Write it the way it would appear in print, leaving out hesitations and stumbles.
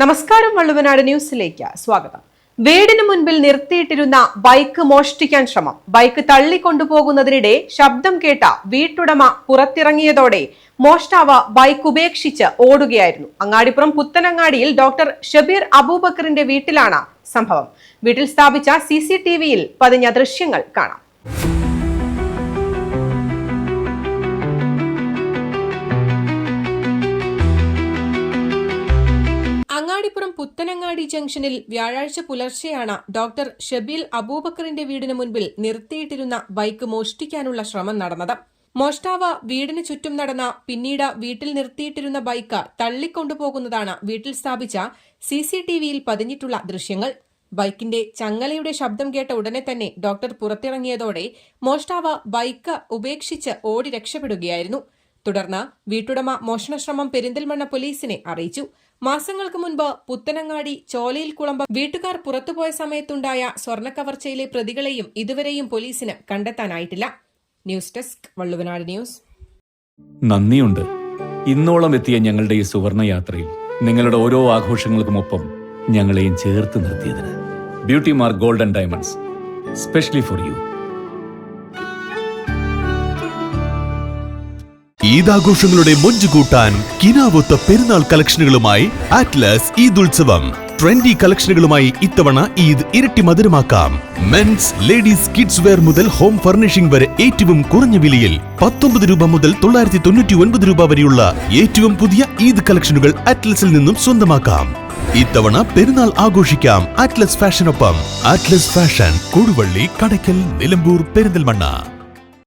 നമസ്കാരം, വള്ളുവനാട് ന്യൂസിലേക്ക് സ്വാഗതം. വീടിന് മുൻപിൽ നിർത്തിയിട്ടിരുന്ന ബൈക്ക് മോഷ്ടിക്കാൻ ശ്രമം. ബൈക്ക് തള്ളിക്കൊണ്ടുപോകുന്നതിനിടെ ശബ്ദം കേട്ട വീട്ടുടമ പുറത്തിറങ്ങിയതോടെ മോഷ്ടാവ് ബൈക്ക് ഉപേക്ഷിച്ച് ഓടുകയായിരുന്നു. അങ്ങാടിപ്പുറം പുത്തനങ്ങാടിയിൽ ഡോക്ടർ ഷബീർ അബൂബക്കറിന്റെ വീട്ടിലാണ് സംഭവം. വീട്ടിൽ സ്ഥാപിച്ച CCTVയിൽ പതിഞ്ഞ ദൃശ്യങ്ങൾ കാണാം. അങ്ങാടിപ്പുറം പുത്തനങ്ങാടി ജംഗ്ഷനിൽ വ്യാഴാഴ്ച പുലർച്ചെയാണ് ഡോക്ടർ ഷബീൽ അബൂബക്കറിന്റെ വീടിന് മുൻപിൽ നിർത്തിയിട്ടിരുന്ന ബൈക്ക് മോഷ്ടിക്കാനുള്ള ശ്രമം നടന്നത്. മോഷ്ടാവ് വീടിന് ചുറ്റും നടന്ന പിന്നീട് വീട്ടിൽ നിർത്തിയിട്ടിരുന്ന ബൈക്ക് തള്ളിക്കൊണ്ടുപോകുന്നതാണ് വീട്ടിൽ സ്ഥാപിച്ച CCTVയിൽ പതിഞ്ഞിട്ടുള്ള ദൃശ്യങ്ങൾ. ബൈക്കിന്റെ ചങ്ങലയുടെ ശബ്ദം കേട്ട ഉടനെ തന്നെ ഡോക്ടർ പുറത്തിറങ്ങിയതോടെ മോഷ്ടാവ് ബൈക്ക് ഉപേക്ഷിച്ച് ഓടി രക്ഷപ്പെടുകയായിരുന്നു. തുടർന്ന് വീട്ടുടമ മോഷണശ്രമം പെരിന്തൽമണ്ണ പോലീസിനെ അറിയിച്ചു. മാസങ്ങൾക്ക് മുൻപ് പുത്തനങ്ങാടി ചോലയിൽ കുളമ്പം വീട്ടുകാർ പുറത്തുപോയ സമയത്തുണ്ടായ സ്വർണ്ണക്കവർച്ചയിലെ പ്രതികളെയും ഇതുവരെയും പോലീസിന് കണ്ടെത്താനായിട്ടില്ല. News desk, Valluvanad news. നന്ദിയുണ്ട്. ഇന്നോളം എത്തിയ ഞങ്ങളുടെ ഈ സുവർണ യാത്രയിൽ നിങ്ങളുടെ ഓരോ ആഘോഷങ്ങൾക്കുമൊപ്പം ഞങ്ങളെയും ചേർത്ത് നിർത്തിയതിന്. Beauty Mark Gold and Diamonds, specially for you. ഈദാഘോഷങ്ങളുടെ മൊഞ്ചുകൂട്ടാൻ കിനാവൊത്ത പെരുന്നാൾ കളക്ഷനുകളുമായി അറ്റ്ലസ് ഈദ് ഉത്സവം. ട്രെൻഡി കളക്ഷനുകളുമായി ഇത്തവണ ഈദ് ഇരട്ടി മധുരമാക്കാം. മെൻസ്, ലേഡീസ്, കിഡ്സ് വെയർ മുതൽ ഹോം ഫർണിഷിംഗ് വരെ ഏറ്റവും കുറഞ്ഞ വിലയിൽ 19 രൂപ മുതൽ 999 രൂപ വരെയുള്ള ഏറ്റവും പുതിയ ഈദ് കളക്ഷനുകൾ അറ്റ്ലസിൽ നിന്നും സ്വന്തമാക്കാം. ഇത്തവണ പെരുന്നാൾ ആഘോഷിക്കാം അറ്റ്ലസ് ഫാഷനൊപ്പം. Atlas Fashion, Koduvally, Kadakkal, Nilambur, Perinthalmanna.